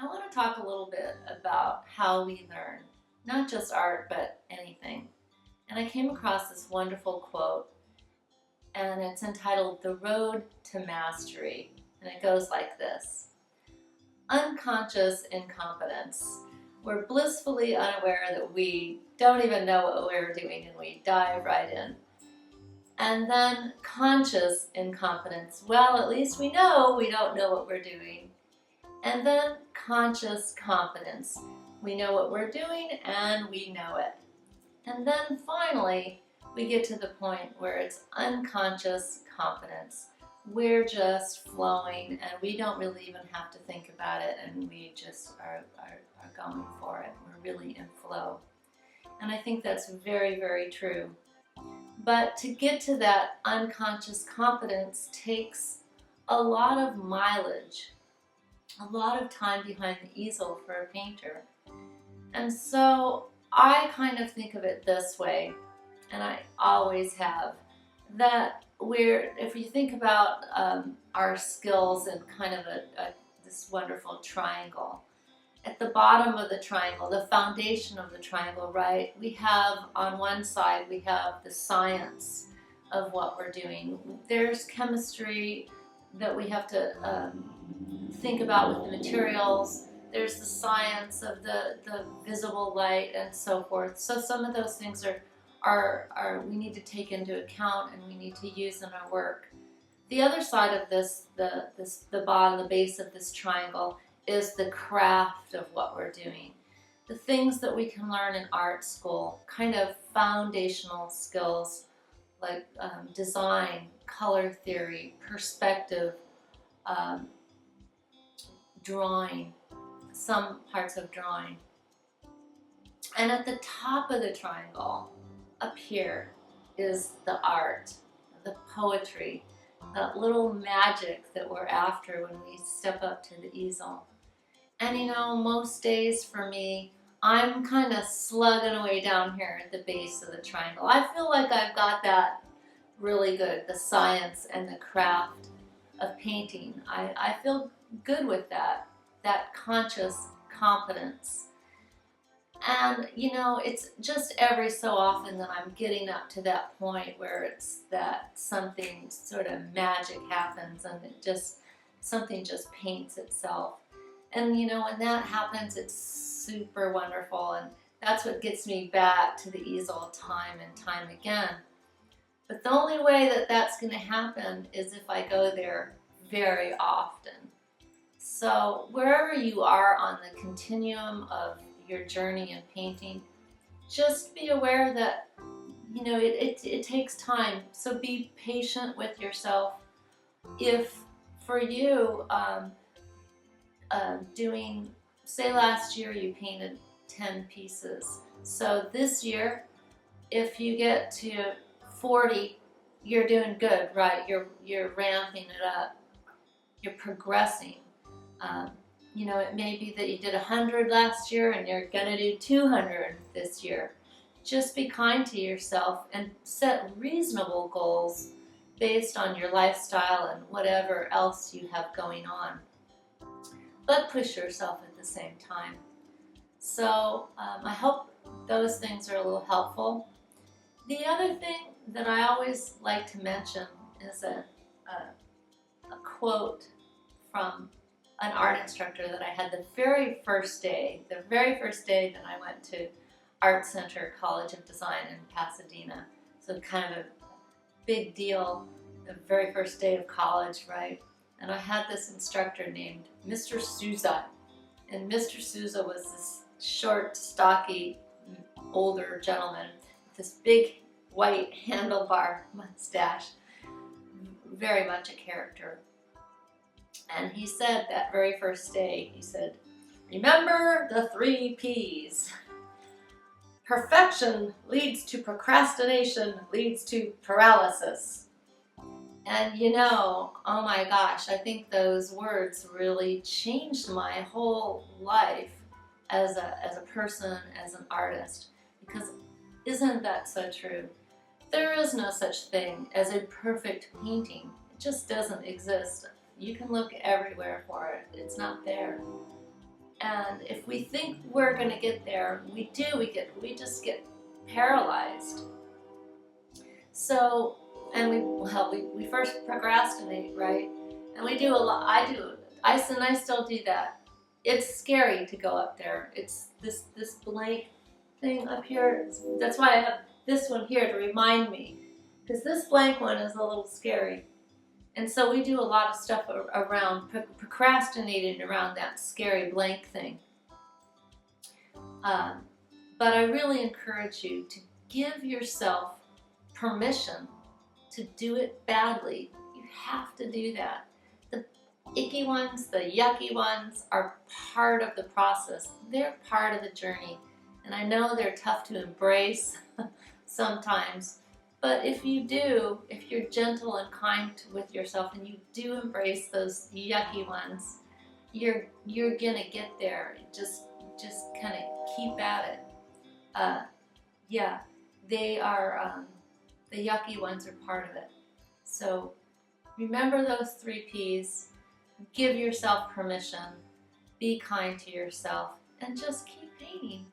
I want to talk a little bit about how we learn, not just art, but anything. And I came across this wonderful quote, and it's entitled The Road to Mastery. And it goes like this: Unconscious incompetence. We're blissfully unaware that we don't even know what we're doing, and we dive right in. And then conscious incompetence. Well, at least we know we don't know what we're doing. And then conscious competence. We know what we're doing and we know it. And then finally, we get to the point where it's unconscious competence. We're just flowing and we don't really even have to think about it, and we just are going for it. We're really in flow. And I think that's very, very true. But to get to that unconscious competence takes a lot of mileage, a lot of time behind the easel for a painter. And so I kind of think of it this way, and I always have, that if you think about our skills in kind of this wonderful triangle, at the bottom of the triangle, the foundation of the triangle, right, we have on one side, we have the science of what we're doing. There's chemistry that we have to think about with the materials. There's the science of the visible light and so forth. So some of those things are we need to take into account and we need to use in our work. The other side of this, the bottom, the base of this triangle, is the craft of what we're doing. The things that we can learn in art school, kind of foundational skills like design, color theory, perspective, drawing, some parts of drawing. And at the top of the triangle, up here, is the art, the poetry, that little magic that we're after when we step up to the easel. And you know, most days for me, I'm kind of slugging away down here at the base of the triangle. I feel like I've got that really good, the science and the craft of painting. I feel good with that conscious competence. And you know, it's just every so often that I'm getting up to that point where it's that something sort of magic happens and something just paints itself. And you know, when that happens, it's super wonderful, and that's what gets me back to the easel time and time again. But the only way that that's going to happen is if I go there very often. So wherever you are on the continuum of your journey in painting, just be aware that, you know, it takes time. So be patient with yourself. If for you, doing, say last year you painted 10 pieces. So this year, if you get to 40, you're doing good, right? You're ramping it up. You're progressing. You know, it may be that you did 100 last year and you're going to do 200 this year. Just be kind to yourself and set reasonable goals based on your lifestyle and whatever else you have going on. But push yourself at the same time. So I hope those things are a little helpful. The other thing that I always like to mention is a quote from an art instructor that I had the very first day that I went to Art Center College of Design in Pasadena. So kind of a big deal, the very first day of college, right? And I had this instructor named Mr. Souza. And Mr. Souza was this short, stocky, older gentleman with this big white handlebar mustache. Very much a character. And he said that very first day, he said, "Remember the 3 P's. Perfection leads to procrastination, leads to paralysis." And you know, oh my gosh, I think those words really changed my whole life as a person, as an artist. Because isn't that so true? There is no such thing as a perfect painting. It just doesn't exist. You can look everywhere for it. It's not there. And if we think we're going to get there, we do. We just get paralyzed. So, and we first procrastinate, right? And we do a lot. I still do that. It's scary to go up there. It's this blank thing up here. That's why I have this one here to remind me, because this blank one is a little scary. And so we do a lot of stuff around procrastinating around that scary blank thing. But I really encourage you to give yourself permission to do it badly. You have to do that. The icky ones, the yucky ones are part of the process. They're part of the journey. And I know they're tough to embrace sometimes, but if you're gentle and kind with yourself and you do embrace those yucky ones, you're gonna get there. Just kind of keep at it. Yeah, they are, the yucky ones are part of it. So remember those 3 P's. Give yourself permission, be kind to yourself, and just keep painting.